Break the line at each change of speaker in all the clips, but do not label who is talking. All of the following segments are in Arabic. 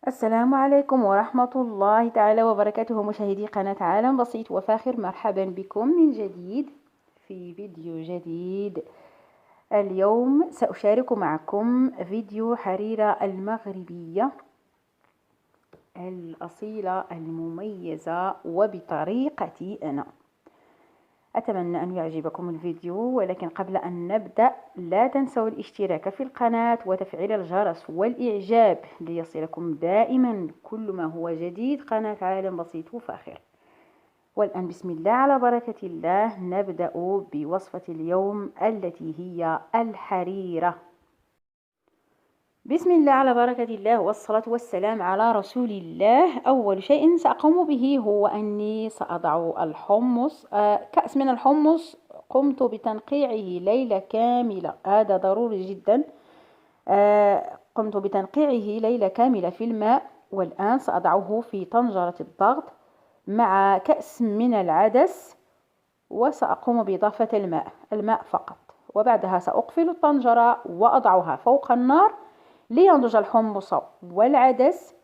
السلام عليكم ورحمة الله تعالى وبركاته، مشاهدي قناة عالم بسيط وفاخر. مرحبا بكم من جديد في فيديو جديد. اليوم سأشارك معكم فيديو حريرة المغربية الأصيلة المميزة وبطريقتي أنا. أتمنى أن يعجبكم الفيديو، ولكن قبل أن نبدأ لا تنسوا الاشتراك في القناة وتفعيل الجرس والإعجاب ليصلكم دائما كل ما هو جديد. قناة عالم بسيط وفاخر. والآن بسم الله على بركة الله نبدأ بوصفة اليوم التي هي الحريرة. بسم الله على بركة الله والصلاة والسلام على رسول الله. أول شيء سأقوم به هو أني سأضع الحمص، كأس من الحمص قمت بتنقيعه ليلة كاملة، هذا ضروري جدا. قمت بتنقيعه ليلة كاملة في الماء، والآن سأضعه في طنجرة الضغط مع كأس من العدس، وسأقوم بإضافة الماء فقط، وبعدها سأقفل الطنجرة وأضعها فوق النار لينضج الحمص والعدس.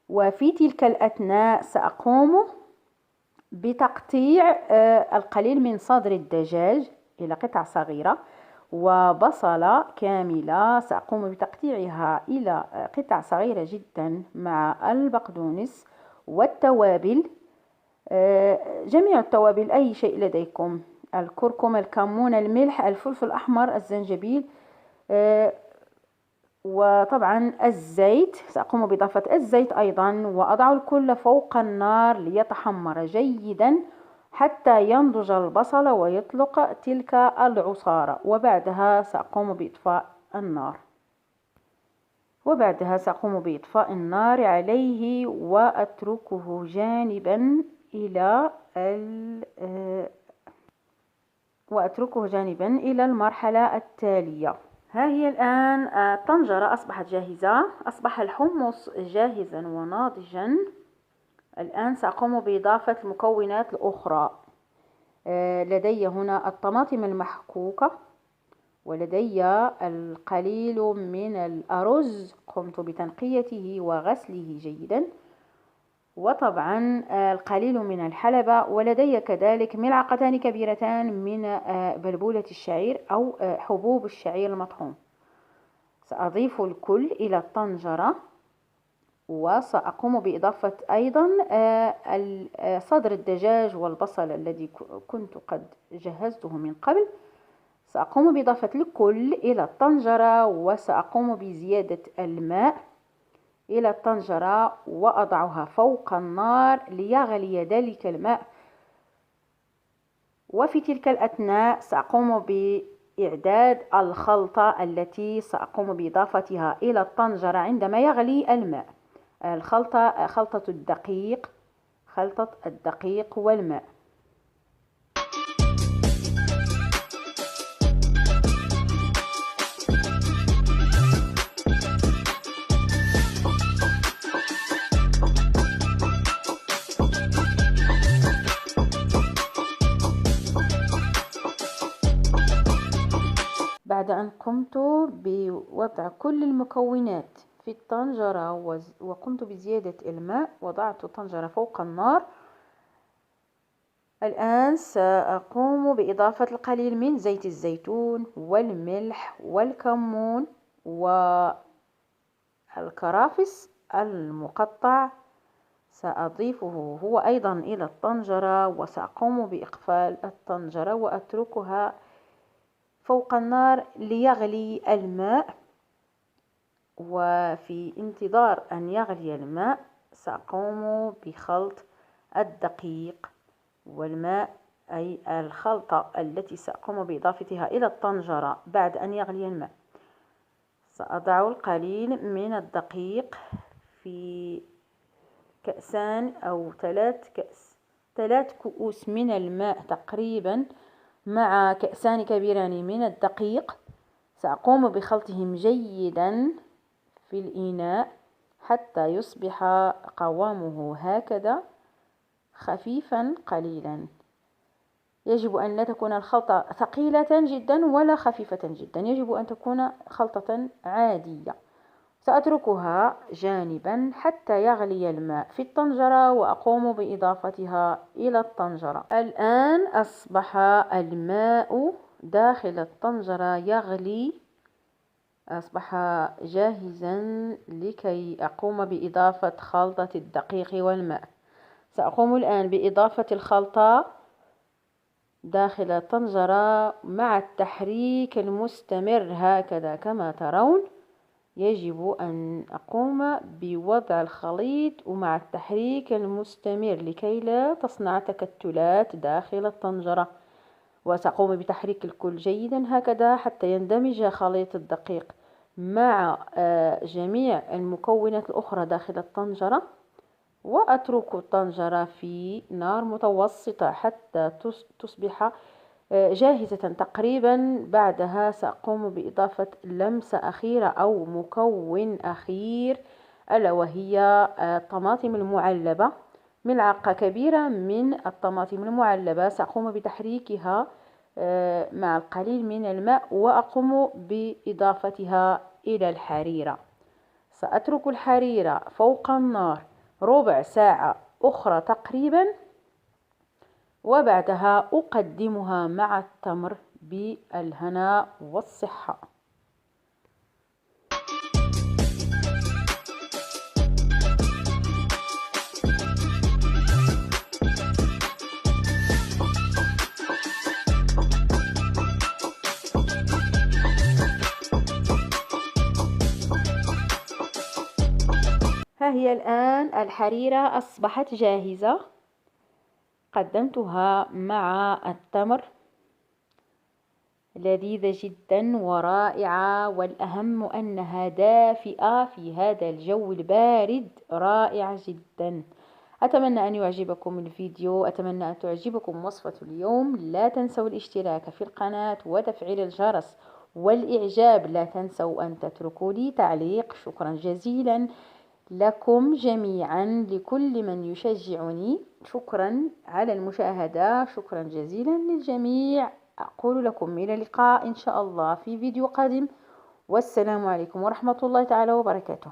وفي تلك الأثناء سأقوم بتقطيع القليل من صدر الدجاج إلى قطع صغيرة، وبصلة كاملة سأقوم بتقطيعها إلى قطع صغيرة جدا مع البقدونس والتوابل، جميع التوابل، أي شيء لديكم، الكركم، الكمون، الملح، الفلفل الأحمر، الزنجبيل، وطبعا الزيت. سأقوم بإضافة الزيت أيضا، وأضع الكل فوق النار ليتحمر جيدا حتى ينضج البصل ويطلق تلك العصارة، وبعدها سأقوم بإطفاء النار عليه وأتركه جانبا إلى المرحلة التالية. ها هي الآن الطنجرة أصبحت جاهزة، أصبح الحمص جاهزا وناضجا. الآن سأقوم بإضافة المكونات الأخرى. لدي هنا الطماطم المحكوكة، ولدي القليل من الأرز قمت بتنقيته وغسله جيدا، وطبعا القليل من الحلبة، ولدي كذلك ملعقتان كبيرتان من بلبولة الشعير أو حبوب الشعير المطحون. سأضيف الكل إلى الطنجرة، وسأقوم بإضافة أيضا صدر الدجاج والبصل الذي كنت قد جهزته من قبل. سأقوم بإضافة الكل إلى الطنجرة، وسأقوم بزيادة الماء إلى الطنجرة وأضعها فوق النار ليغلي ذلك الماء. وفي تلك الأثناء سأقوم بإعداد الخلطة التي سأقوم بإضافتها إلى الطنجرة عندما يغلي الماء. خلطة الدقيق والماء. بعد أن قمت بوضع كل المكونات في الطنجرة وقمت بزيادة الماء، وضعت الطنجرة فوق النار. الآن سأقوم بإضافة القليل من زيت الزيتون والملح والكمون والكرفس المقطع، سأضيفه هو أيضا إلى الطنجرة، وسأقوم بإقفال الطنجرة وأتركها فوق النار ليغلي الماء. وفي انتظار أن يغلي الماء سأقوم بخلط الدقيق والماء، أي الخلطة التي سأقوم بإضافتها إلى الطنجرة بعد أن يغلي الماء. سأضع القليل من الدقيق في كأسان أو 3 كؤوس من الماء تقريبا، مع كأسان كبيران من الدقيق. سأقوم بخلطهم جيدا في الإناء حتى يصبح قوامه هكذا خفيفا قليلا. يجب أن لا تكون الخلطة ثقيلة جدا ولا خفيفة جدا، يجب أن تكون خلطة عادية. سأتركها جانبا حتى يغلي الماء في الطنجرة، وأقوم بإضافتها إلى الطنجرة. الآن أصبح الماء داخل الطنجرة يغلي، أصبح جاهزا لكي أقوم بإضافة خلطة الدقيق والماء. سأقوم الآن بإضافة الخلطة داخل الطنجرة مع التحريك المستمر هكذا كما ترون. يجب أن أقوم بوضع الخليط ومع التحريك المستمر لكي لا تصنع تكتلات داخل الطنجرة، وسأقوم بتحريك الكل جيدا هكذا حتى يندمج خليط الدقيق مع جميع المكونات الأخرى داخل الطنجرة، وأترك الطنجرة في نار متوسطة حتى تصبح جاهزة تقريبا. بعدها سأقوم بإضافة لمسة أخيرة أو مكون أخير، ألا وهي الطماطم المعلبة. ملعقة كبيرة من الطماطم المعلبة سأقوم بتحريكها مع القليل من الماء، وأقوم بإضافتها إلى الحريرة. سأترك الحريرة فوق النار ربع ساعة أخرى تقريبا، وبعدها أقدمها مع التمر بالهناء والصحة. ها هي الآن الحريرة أصبحت جاهزة. قدمتها مع التمر، لذيذة جدا ورائعة، والأهم أنها دافئة في هذا الجو البارد، رائعة جدا. أتمنى أن يعجبكم الفيديو، أتمنى أن تعجبكم وصفة اليوم. لا تنسوا الاشتراك في القناة وتفعيل الجرس والإعجاب. لا تنسوا أن تتركوا لي تعليق. شكرا جزيلا لكم جميعا، لكل من يشجعني. شكرا على المشاهدة، شكرا جزيلا للجميع. أقول لكم إلى اللقاء إن شاء الله في فيديو قادم، والسلام عليكم ورحمة الله تعالى وبركاته.